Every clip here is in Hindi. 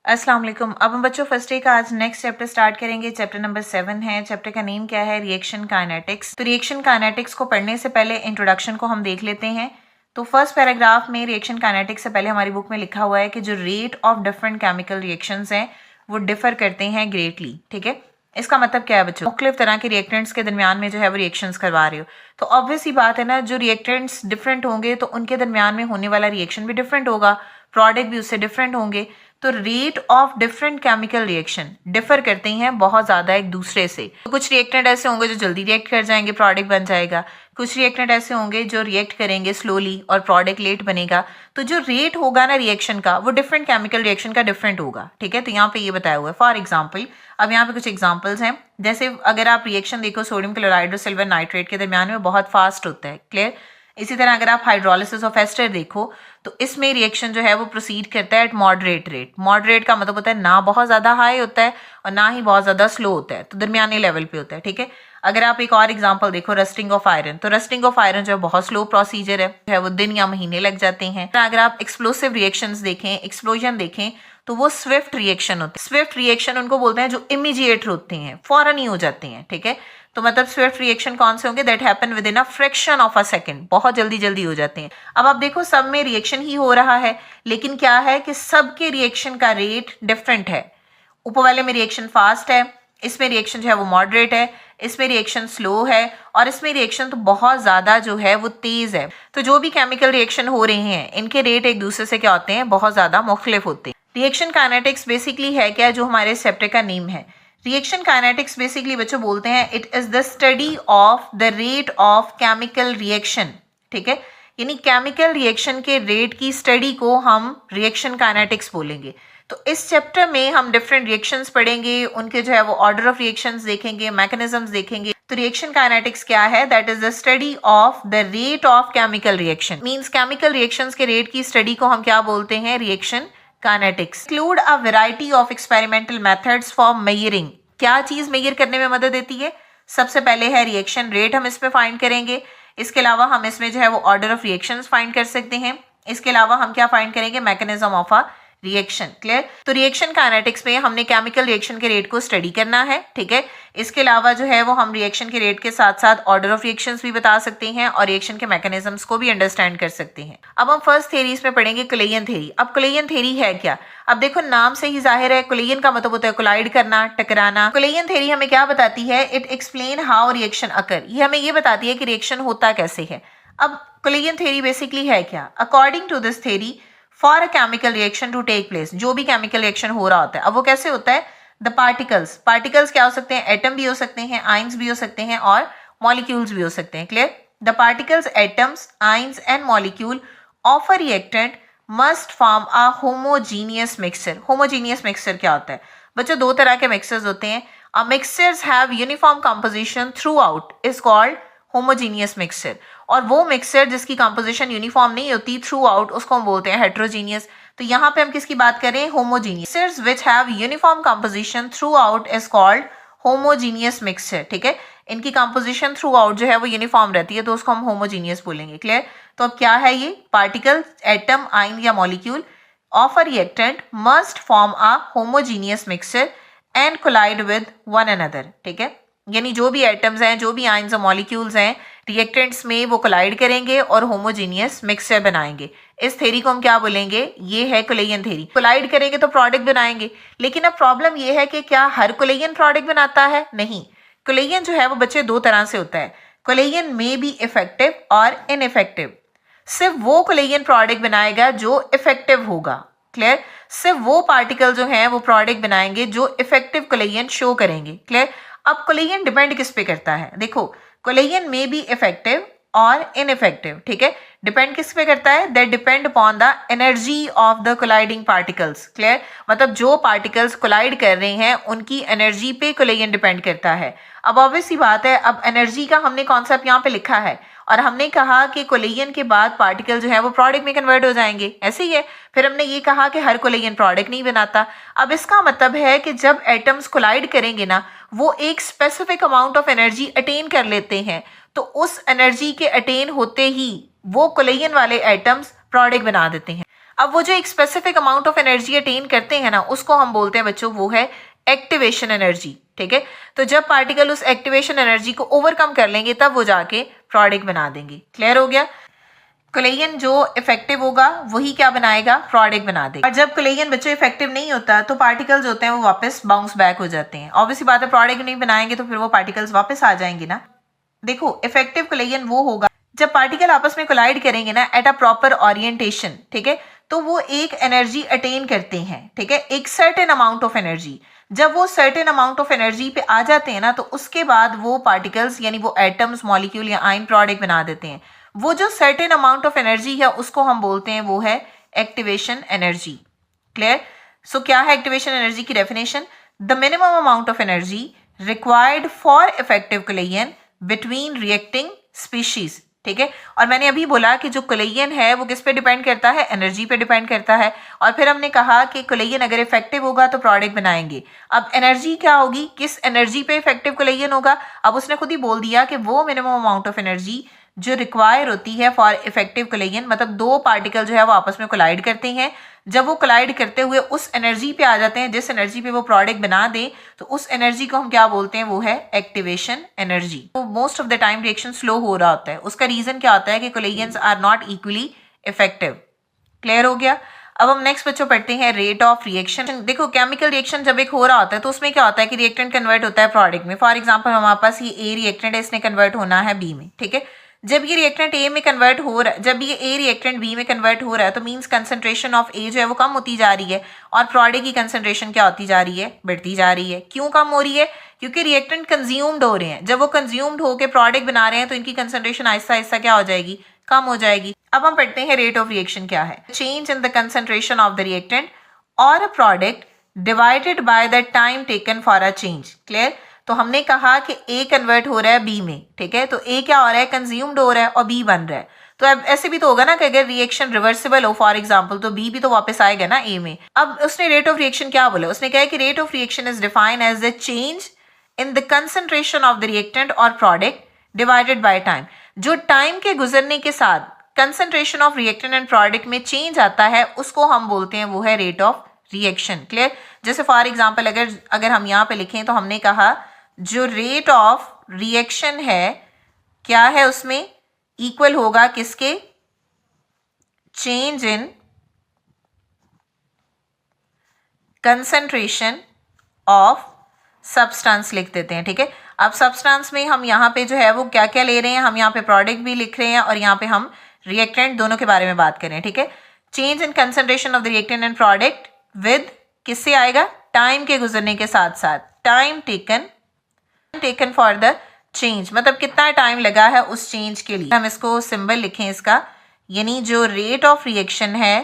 अस्सलाम वालेकुम। अब हम बच्चों फर्स्ट डे का आज नेक्स्ट चैप्टर स्टार्ट करेंगे। चैप्टर नंबर 7 है। चैप्टर का नेम क्या है? Reaction kinetics. तो रिएक्शन काइनेटिक्स को पढ़ने से पहले इंट्रोडक्शन को हम देख लेते हैं। तो फर्स्ट पैराग्राफ में रिएक्शन काइनेटिक्स से पहले हमारी बुक में लिखा हुआ है कि जो rate of different chemical reactions हैं वो डिफर करते हैं ग्रेटली। ठीक है, इसका मतलब क्या है बच्चों? मुख्तलिफ तरह के रिएक्टेंट्स के दरमियान में जो है वो रिएक्शंस करवा रहे हो, तो ऑब्वियस ही बात है ना, जो रिएक्टेंट्स डिफरेंट होंगे तो उनके दरमियान में होने वाला रिएक्शन भी डिफरेंट होगा, प्रोडक्ट भी उससे डिफरेंट होंगे। तो rate of different chemical reaction differ करते हैं बहुत ज्यादा एक दूसरे से। तो कुछ रिएक्टेंट ऐसे होंगे जो जल्दी रिएक्ट कर जाएंगे, प्रोडक्ट बन जाएगा। कुछ रिएक्टेंट ऐसे होंगे जो रिएक्ट करेंगे स्लोली और प्रोडक्ट लेट बनेगा। तो जो रेट होगा ना रिएक्शन का, वो डिफरेंट केमिकल रिएक्शन का डिफरेंट होगा। ठीक है, तो यहाँ पे ये बताया हुआ है। फॉर एग्जाम्पल, अब यहाँ पे कुछ एग्जाम्पल्स हैं। जैसे अगर आप रिएक्शन देखो, सोडियम क्लोराइड और सिल्वर नाइट्रेट के दरमियान में बहुत फास्ट होता है। क्लियर? इसी तरह अगर आप हाइड्रोलिसिस ऑफ एस्टर देखो तो इसमें रिएक्शन जो है वो प्रोसीड करता है एट मॉडरेट रेट। मॉडरेट का मतलब होता है ना बहुत ज्यादा हाई होता है और ना ही बहुत ज्यादा स्लो होता है, तो दरमियाने लेवल पे होता है। ठीक है, अगर आप एक और एग्जांपल देखो, रस्टिंग ऑफ आयरन, तो रस्टिंग ऑफ आयरन जो है बहुत स्लो प्रोसीजर है वो दिन या महीने लग जाते हैं। अगर आप एक्सप्लोसिव रिएक्शंस देखें, एक्सप्लोजन देखें, तो वो स्विफ्ट रिएक्शन होते हैं। स्विफ्ट रिएक्शन उनको बोलते हैं जो इमीडिएट होते हैं, फौरन ही हो जाते हैं। ठीक है, तो मतलब स्विफ्ट रिएक्शन कौन से होंगे? That happen with in a fraction of a second, बहुत जल्दी जल्दी हो जाते हैं। अब आप देखो, सब में रिएक्शन ही हो रहा है, लेकिन क्या है कि सबके रिएक्शन का रेट डिफरेंट है। ऊपर वाले में रिएक्शन फास्ट है, इसमें रिएक्शन जो है वो मॉडरेट है, इसमें रिएक्शन स्लो है, और इसमें रिएक्शन तो बहुत ज्यादा जो है वो तेज है। तो जो भी केमिकल रिएक्शन हो रहे हैं, इनके रेट एक दूसरे से क्या होते हैं? बहुत ज्यादा मुख्तलिफ होते हैं। रिएक्शन काइनेटिक्स बेसिकली है क्या, जो हमारे इस चैप्टर का नेम है। रिएक्शन काइनेटिक्स बेसिकली बच्चों बोलते हैं it is the study of the rate of chemical reaction. ठीक है, यानी केमिकल रिएक्शन के रेट की स्टडी को हम रिएक्शन काइनेटिक्स बोलेंगे। तो इस चैप्टर में हम डिफरेंट रिएक्शंस पढ़ेंगे, उनके जो है वो ऑर्डर ऑफ रिएक्शंस देखेंगे, मैकेनिज्म्स देखेंगे। तो रिएक्शन काइनेटिक्स क्या है? That is the study of the rate of chemical reaction. Means chemical reactions के रेट की स्टडी को हम क्या बोलते हैं? Reaction kinetics. Include a variety of experimental methods for measuring. क्या चीज मेजर करने में मदद देती है? सबसे पहले है रिएक्शन रेट, हम इसमें फाइंड करेंगे। इसके अलावा हम इसमें जो है वो ऑर्डर ऑफ रिएक्शंस फाइंड कर सकते हैं। इसके अलावा हम क्या फाइंड करेंगे? Mechanism of a reaction. Clear? तो रिएक्शन काइनेटिक्स में हमने केमिकल रिएक्शन के रेट को स्टडी करना है। ठीक है, इसके अलावा जो है वो हम रिएक्शन के रेट के साथ साथ ऑर्डर ऑफ रिएक्शंस भी बता सकते हैं और रिएक्शन के मैकेनिज्म्स को भी अंडरस्टैंड कर सकते हैं। अब हम फर्स्ट थ्योरीज में पढ़ेंगे कोलेजन थ्योरी। अब कोलेजन थ्योरी है क्या? अब देखो, नाम से ही जाहिर है, कोलेजन का मतलब होता है कोलाइड करना, टकराना। कोलेजन थ्योरी हमें क्या बताती है? It explain how reaction occur. ये हमें ये बताती है कि रिएक्शन होता कैसे है। अब कोलेजन थ्योरी बेसिकली है क्या? According to this theory, for a chemical reaction to take place, जो भी केमिकल रिएक्शन हो रहा होता है, अब वो कैसे होता है? द पार्टिकल्स क्या हो सकते हैं? एटम भी हो सकते हैं, आइंस भी हो सकते हैं और मॉलिक्यूल्स भी हो सकते हैं। Clear? The particles, atoms, ions and molecule of a reactant must form a homogeneous mixture. Homogeneous mixture क्या होता है बच्चों? दो तरह के मिक्सचर्स होते हैं। A mixtures have uniform composition throughout is called homogeneous mixture, और वो मिक्सचर जिसकी कंपोजिशन यूनिफॉर्म नहीं होती थ्रू आउट, उसको हम बोलते हैं हेट्रोजीनियस। तो यहाँ पे हम किसकी बात करें? Homogeneous. Mixtures which have uniform composition throughout is called homogeneous mixture. ठीक है, इनकी कंपोजिशन थ्रू आउट जो है वो यूनिफॉर्म रहती है, तो उसको हम होमोजीनियस बोलेंगे। क्लियर? तो अब क्या है ये? पार्टिकल, एटम, आइन या molecule of a reactant must form a homogeneous mixture and collide with one another. ठीक है, यानी जो भी एटम्स हैं, जो भी आइंस और मॉलिक्यूल्स हैं, रिएक्टेंट्स में वो कोलाइड करेंगे और होमोजीनियस मिक्सचर बनाएंगे। इस थ्योरी को हम क्या बोलेंगे? ये है कोलेजन थ्योरी। कोलाइड करेंगे तो प्रोडक्ट बनाएंगे, लेकिन अब प्रॉब्लम ये है कि क्या हर कोलेजन प्रोडक्ट बनाता है? नहीं। कोलेजन जो है वो बच्चे दो तरह से होता है। कोलेजन में बी इफेक्टिव और इनइफेक्टिव। सिर्फ वो कोलेजन प्रोडक्ट बनाएगा जो इफेक्टिव होगा। क्लियर? सिर्फ वो पार्टिकल जो है वो प्रोडक्ट बनाएंगे जो इफेक्टिव कोलेजन शो करेंगे। क्लियर? अब कोलेजन डिपेंड किस पे करता है? देखो, कोलेजन में बी इफेक्टिव और इनइफेक्टिव। ठीक है, डिपेंड किस पे करता है? That depend upon the energy of the colliding particles. Clear? मतलब जो पार्टिकल्स कोलाइड कर रहे हैं उनकी एनर्जी पे कोलेजन डिपेंड करता है। अब ऑब्वियस सी बात है, अब एनर्जी का हमने कॉन्सेप्ट यहाँ पे लिखा है और हमने कहा कि कोलेजन के बाद पार्टिकल जो है वो प्रोडक्ट में कन्वर्ट हो जाएंगे, ऐसे ही है। फिर हमने ये कहा कि हर कोलेजन प्रोडक्ट नहीं बनाता। अब इसका मतलब है कि जब एटम्स कोलाइड करेंगे ना, वो एक specific amount of energy attain कर लेते हैं, तो उस एनर्जी के अटेन होते ही वो कोलेजन वाले एटम्स प्रोडक्ट बना देते हैं। अब वो जो एक specific amount of energy attain करते हैं ना, उसको हम बोलते हैं बच्चों वो है एक्टिवेशन एनर्जी। ठीक है, तो जब पार्टिकल उस एक्टिवेशन एनर्जी को ओवरकम कर लेंगे तब वो जाके प्रोडक्ट बना देंगे। क्लियर हो गया? कोलेजन जो इफेक्टिव होगा वही क्या बनाएगा, प्रोडक्ट बना देगा। और जब कोलेजन बच्चों इफेक्टिव नहीं होता तो पार्टिकल्स होते हैं वो वापस बाउंस बैक हो जाते हैं। ऑब्वियसली बात है, प्रोडक्ट नहीं बनाएंगे तो फिर वो पार्टिकल्स वापस आ जाएंगे ना। देखो, इफेक्टिव कोलेजन वो होगा जब पार्टिकल आपस में कोलाइड करेंगे ना एट अ प्रॉपर ओरिएंटेशन। ठीक है, तो वो एक एनर्जी अटेन करते हैं। ठीक है, एक सर्टेन अमाउंट ऑफ एनर्जी। जब वो सर्टेन अमाउंट ऑफ एनर्जी पे आ जाते हैं ना, तो उसके बाद वो पार्टिकल्स यानी वो एटम्स, मॉलिक्यूल या आयन प्रोडक्ट बना देते हैं। वो जो सर्टेन अमाउंट ऑफ एनर्जी है उसको हम बोलते हैं वो है एक्टिवेशन एनर्जी। क्लियर? सो क्या है एक्टिवेशन एनर्जी की definition? The minimum amount of energy required for effective collagen between reacting species. ठीक है, और मैंने अभी बोला कि जो कोलेजन है वो किस पे डिपेंड करता है, एनर्जी पे डिपेंड करता है। और फिर हमने कहा कि कोलेजन अगर इफेक्टिव होगा तो प्रोडक्ट बनाएंगे। अब एनर्जी क्या होगी, किस एनर्जी पे इफेक्टिव कोलेजन होगा? अब उसने खुद ही बोल दिया कि वो मिनिमम अमाउंट ऑफ एनर्जी जो रिक्वायर होती है फॉर इफेक्टिव कोलेजन, मतलब दो पार्टिकल जो है वो आपस में कोलाइड करते हैं। जब वो कोलाइड करते हुए उस एनर्जी पे आ जाते हैं जिस एनर्जी पे वो प्रोडक्ट बना दे, तो उस एनर्जी को हम क्या बोलते हैं, वो है एक्टिवेशन एनर्जी। तो most of the time reaction slow हो रहा होता है। उसका रीजन क्या होता है कि collisions are not equally effective. Clear हो गया? अब हम नेक्स्ट बच्चों पढ़ते हैं रेट ऑफ रिएक्शन। देखो, केमिकल रिएक्शन जब एक हो रहा होता है तो उसमें क्या होता है कि रिएक्टेंट कन्वर्ट होता है प्रोडक्ट में। फॉर एग्जांपल हमारे पास ये ए रिएक्टेंट है, इसने कन्वर्ट होना है बी में। ठीक है, जब ये रिएक्टेंट ए में कन्वर्ट हो रहा है, जब ये ए रिएक्टेंट बी में कन्वर्ट हो रहा है तो मींस कंसंट्रेशन ऑफ ए जो है वो कम होती जा रही है और प्रोडक्ट की कंसंट्रेशन क्या होती जा रही है, बढ़ती जा रही है। क्यों कम हो रही है? क्योंकि रिएक्टेंट कंज्यूम्ड हो रहे हैं। जब वो कंज्यूम्ड होकर प्रोडक्ट बना रहे हैं तो इनकी कंसंट्रेशन आहिस्ता आहिस्ता क्या हो जाएगी, कम हो जाएगी। अब हम पढ़ते हैं रेट ऑफ रिएक्शन क्या है। Change in the concentration of the reactant और a product divided by the time taken for a change. Clear? तो हमने कहा कि ए कन्वर्ट हो रहा है बी में। ठीक है, तो ए क्या हो रहा है, कंज्यूम्ड हो रहा है और बी बन रहा है। तो अब ऐसे भी तो होगा ना कि अगर रिएक्शन रिवर्सिबल हो फॉर एग्जांपल तो बी भी तो वापस आएगा ना ए में। अब उसने रेट ऑफ रिएक्शन क्या बोला, उसने कहा कि rate of reaction is defined as the change in the concentration of the reactant और प्रोडक्ट डिवाइडेड बाय टाइम। जो टाइम के गुजरने के साथ concentration of reactant and product में चेंज आता है उसको हम बोलते हैं वो है रेट ऑफ रिएक्शन। क्लियर? जैसे फॉर एग्जांपल अगर हम यहाँ पे लिखें तो हमने कहा जो रेट ऑफ रिएक्शन है क्या है, उसमें इक्वल होगा किसके, change in concentration of substance लिख देते हैं। ठीक है, अब सब्सटेंस में हम यहाँ पे जो है वो क्या क्या ले रहे हैं, हम यहाँ पे प्रोडक्ट भी लिख रहे हैं और यहाँ पे हम रिएक्टेंट दोनों के बारे में बात कर रहे हैं। ठीक है, change in concentration of the reactant and product with किससे आएगा, टाइम के गुजरने के साथ साथ, time taken for the change, मतलब कितना टाइम लगा है उस चेंज के लिए। हम इसको सिंबल लिखें इसका, यानी जो रेट ऑफ रिएक्शन है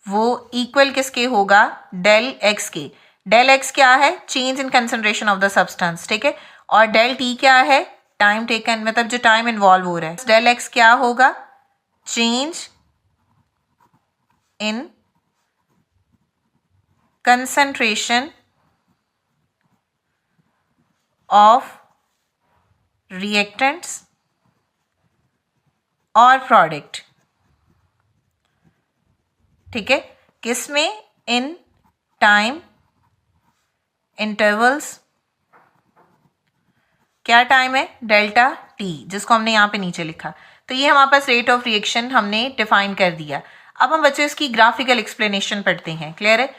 वो इक्वल किसके होगा, डेल एक्स के। डेल एक्स क्या है, change in concentration of the substance. ठीक है, और डेल टी क्या है, टाइम टेकन, मतलब जो टाइम इन्वॉल्व हो रहा है। डेल एक्स क्या होगा, change in concentration of reactants और प्रोडक्ट। ठीक है, किसमें, इन टाइम इंटरवल्स। क्या टाइम है, डेल्टा टी, जिसको हमने यहाँ पे नीचे लिखा। तो ये हमारे पास रेट ऑफ रिएक्शन हमने डिफाइन कर दिया। अब हम बच्चों इसकी ग्राफिकल एक्सप्लेनेशन पढ़ते हैं। क्लियर है?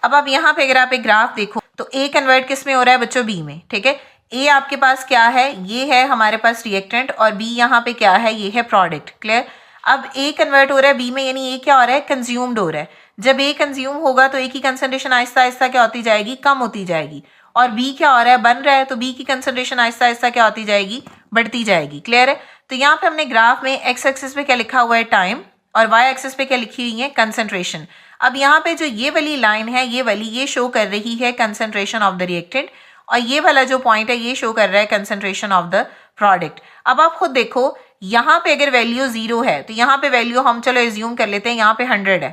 अब आप यहाँ पे अगर आप एक ग्राफ देखो तो ए कन्वर्ट किस में हो रहा है बच्चों, बी में। ठीक है, ए आपके पास क्या है, ये है हमारे पास रिएक्टेंट और बी यहाँ पे क्या है, ये है प्रोडक्ट। क्लियर? अब ए कन्वर्ट हो रहा है बी में, यानी ए क्या हो रहा है, कंज्यूम्ड हो रहा है। जब ए कंज्यूम होगा तो ए की कंसंट्रेशन आहिस्ता आहिस्ता क्या होती जाएगी, कम होती जाएगी। और बी क्या हो रहा है, बन रहा है, तो बी की कंसंट्रेशन आहिस्ता आहिस्ता क्या होती जाएगी, बढ़ती जाएगी। क्लियर है? तो यहाँ पे हमने ग्राफ में एक्स एक्सिस पे क्या लिखा हुआ है, टाइम, और वाई एक्सिस पे क्या लिखी हुई है, कंसंट्रेशन। अब यहाँ पे जो ये वाली लाइन है, ये वाली, ये शो कर रही है कंसंट्रेशन ऑफ द रिएक्टेंट और ये वाला जो पॉइंट है ये शो कर रहा है कंसंट्रेशन ऑफ द प्रोडक्ट। अब आप खुद देखो, यहाँ पे अगर वैल्यू 0 है तो यहाँ पे वैल्यू हम चलो एज्यूम कर लेते हैं यहाँ पे 100 है।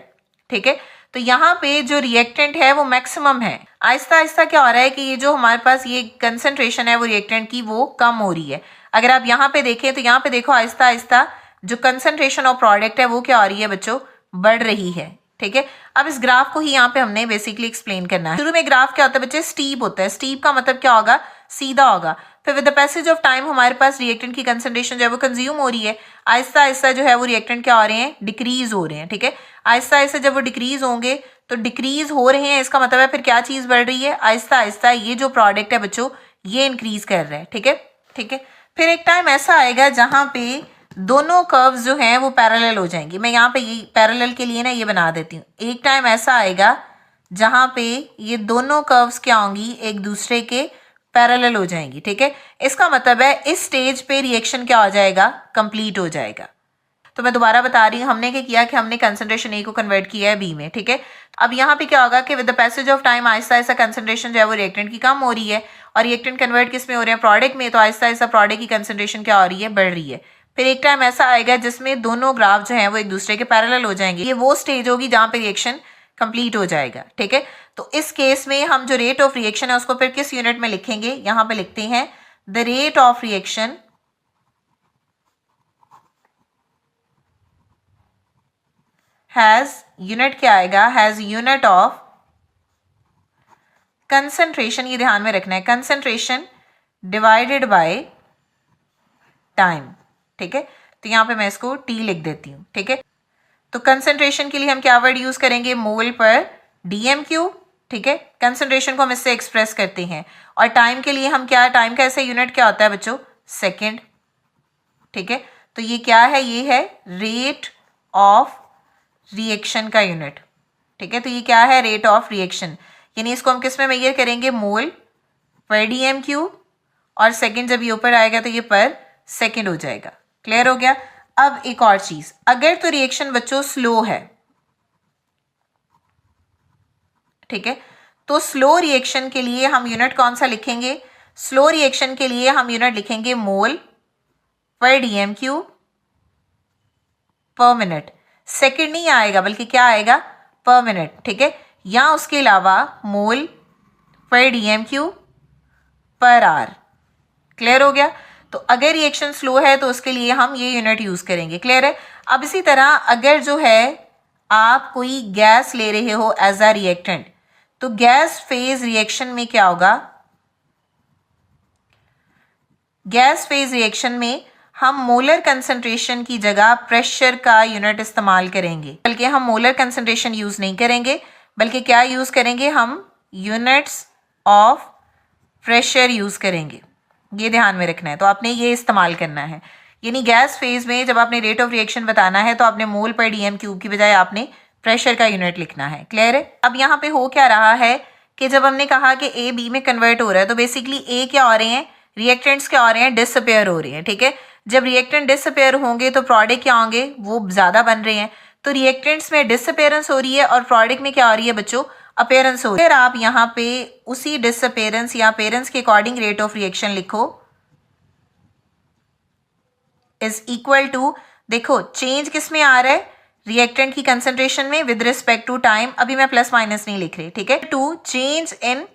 ठीक है, तो यहाँ पे जो रिएक्टेंट है वो मैक्सिमम है। आहिस्ता आहिस्ता क्या हो रहा है कि ये जो हमारे पास ये कंसंट्रेशन है वो रिएक्टेंट की वो कम हो रही है। अगर आप यहाँ पे देखें तो यहाँ पे देखो आहिस्ता आहिस्ता जो कंसंट्रेशन ऑफ प्रोडक्ट है वो क्या हो रही है बच्चों, बढ़ रही है। ठीक है, अब इस ग्राफ को ही यहाँ पे हमने बेसिकली एक्सप्लेन करना है। शुरू में ग्राफ क्या होता है बच्चे, स्टीप होता है। स्टीप का मतलब क्या होगा, सीधा होगा। फिर with the passage of time हमारे पास रिएक्टेंट की कंसंट्रेशन जो है वो कंज्यूम हो रही है। आहिस्ता आहिस्ता जो है वो रिएक्टेंट क्या हो रहे हैं, डिक्रीज हो रहे हैं। ठीक है, आहिस्ता आहिस्ता जब वो डिक्रीज होंगे तो डिक्रीज हो रहे हैं, इसका मतलब है फिर क्या चीज बढ़ रही है, आहिस्ता आहिस्ता ये जो प्रोडक्ट है बच्चों ये इंक्रीज कर रहा है। ठीक है, ठीक है। फिर एक टाइम ऐसा आएगा जहां पे दोनों कर्व्स जो हैं वो पैरेलल हो जाएंगी। मैं यहाँ पे ये पैरेलल के लिए ना ये बना देती हूँ। एक टाइम ऐसा आएगा जहां पे ये दोनों कर्व्स क्या होंगी, एक दूसरे के पैरेलल हो जाएंगी। ठीक है, इसका मतलब है इस स्टेज पे रिएक्शन क्या हो जाएगा, कंप्लीट हो जाएगा। तो मैं दोबारा बता रही हूँ, हमने क्या किया कि हमने कंसंट्रेशन ए को कन्वर्ट किया है बी में। ठीक है, अब यहाँ पे क्या होगा कि with the passage of time Aahista Aahista concentration जो है वो रिएक्टेंट की कम हो रही है और रिएक्टेंट कन्वर्ट किस में हो रहे हैं, प्रोडक्ट में। तो आहिस्ता आहिस्ता प्रोडक्ट की कंसंट्रेशन क्या हो रही है, बढ़ रही है। फिर एक टाइम ऐसा आएगा जिसमें दोनों ग्राफ जो है वो एक दूसरे के पैरेलल हो जाएंगे। ये वो स्टेज होगी जहां पे रिएक्शन कंप्लीट हो जाएगा। ठीक है, तो इस केस में हम जो रेट ऑफ रिएक्शन है उसको फिर किस यूनिट में लिखेंगे, यहां पे लिखते हैं the rate of reaction has, unit क्या आएगा, हैज यूनिट ऑफ कंसंट्रेशन, ये ध्यान में रखना है, कंसंट्रेशन डिवाइडेड बाय टाइम। ठीक है, तो यहां पे मैं इसको टी लिख देती हूं। ठीक है, तो कंसंट्रेशन के लिए हम क्या वर्ड यूज करेंगे, मोल पर डीएम क्यूब। ठीक है, कंसंट्रेशन को हम इससे एक्सप्रेस करते हैं। और टाइम के लिए हम क्या, टाइम का ऐसे यूनिट क्या होता है बच्चों, सेकेंड। ठीक है, तो ये क्या है, ये है रेट ऑफ रिएक्शन का यूनिट। ठीक है, तो ये क्या है, रेट ऑफ रिएक्शन, यानी इसको हम किस में मेजर करेंगे, मोल पर डीएम क्यूब, और सेकेंड जब ये ऊपर आएगा तो ये पर सेकेंड हो जाएगा। क्लियर हो गया। अब एक और चीज, अगर तो रिएक्शन बच्चों स्लो है, ठीक है, तो स्लो रिएक्शन के लिए हम यूनिट कौन सा लिखेंगे, स्लो रिएक्शन के लिए हम यूनिट लिखेंगे मोल पर डीएम क्यूब पर मिनट। सेकेंड नहीं आएगा बल्कि क्या आएगा, पर मिनट। ठीक है, या उसके अलावा मोल पर DM cube per hour. Clear हो गया। तो अगर रिएक्शन स्लो है तो उसके लिए हम ये यूनिट यूज करेंगे। क्लियर है। अब इसी तरह अगर जो है आप कोई गैस ले रहे हो एज अ रिएक्टेंट, तो गैस फेज रिएक्शन में क्या होगा, गैस फेज रिएक्शन में हम मोलर कंसंट्रेशन की जगह प्रेशर का यूनिट इस्तेमाल करेंगे। बल्कि हम मोलर कंसंट्रेशन यूज नहीं करेंगे, बल्कि क्या यूज करेंगे, हम यूनिट्स ऑफ प्रेशर यूज करेंगे। ये ध्यान में रखना है, तो आपने ये इस्तेमाल करना है। यानी गैस फेज में जब आपने रेट ऑफ रिएक्शन बताना है तो आपने मोल पर डीएम क्यूब की बजाय आपने प्रेशर का यूनिट लिखना है। क्लियर है। अब यहाँ पे हो क्या रहा है कि जब हमने कहा कि ए बी में कन्वर्ट हो रहा है, तो बेसिकली ए क्या हो रहे हैं, रिएक्टेंट्स क्या हो रहे हैं, डिसअपेयर हो रहे हैं। ठीक है, जब रिएक्टेंट डिसअपेयर होंगे तो प्रोडक्ट क्या होंगे, वो ज्यादा बन रहे हैं। तो रिएक्टेंट्स में डिसअपेयरेंस हो रही है और प्रोडक्ट में क्या हो रही है बच्चों, अपीयरेंस हो रही है। फिर आप यहाँ पे उसी डिसअपेयरेंस या अपीयरेंस के अकॉर्डिंग रेट ऑफ रिएक्शन लिखो, इज इक्वल टू, देखो चेंज किस में आ रहा है, रिएक्टेंट की कंसंट्रेशन में विद रिस्पेक्ट टू टाइम। अभी मैं प्लस माइनस नहीं लिख रही। ठीक है, to change in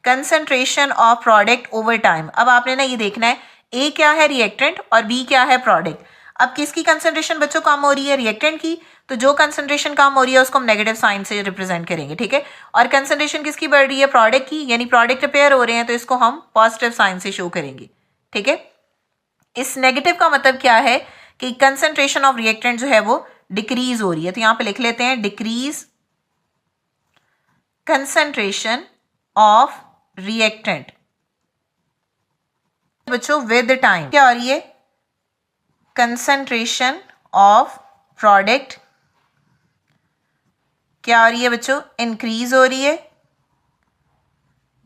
concentration of product over time. अब आपने ना ये देखना है ए क्या है, रिएक्टेंट, और बी क्या है, प्रोडक्ट। अब किसकी कंसंट्रेशन बच्चों कम हो रही है, रिएक्टेंट की। तो जो कंसंट्रेशन कम हो रही है उसको हम नेगेटिव साइन से रिप्रेजेंट करेंगे। ठीक है, और कंसंट्रेशन किसकी बढ़ रही है, प्रोडक्ट की, यानी प्रोडक्ट रिपेयर हो रहे हैं तो इसको हम पॉजिटिव साइन से शो करेंगे। ठीक है, इस नेगेटिव का मतलब क्या है कि कंसंट्रेशन ऑफ रिएक्टेंट जो है वो डिक्रीज हो रही है। तो यहां पे लिख लेते हैं डिक्रीज कंसंट्रेशन ऑफ रिएक्टेंट बच्चों विद टाइम क्या हो रही है, कंसंट्रेशन ऑफ प्रोडक्ट क्या हो रही है बच्चों, इंक्रीज हो रही है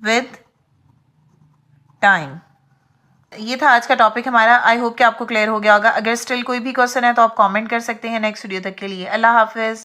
विद टाइम। ये था आज का टॉपिक हमारा। आई होप कि आपको क्लियर हो गया होगा। अगर स्टिल कोई भी क्वेश्चन है तो आप कमेंट कर सकते हैं नेक्स्ट वीडियो तक के लिए। अल्लाह हाफिज।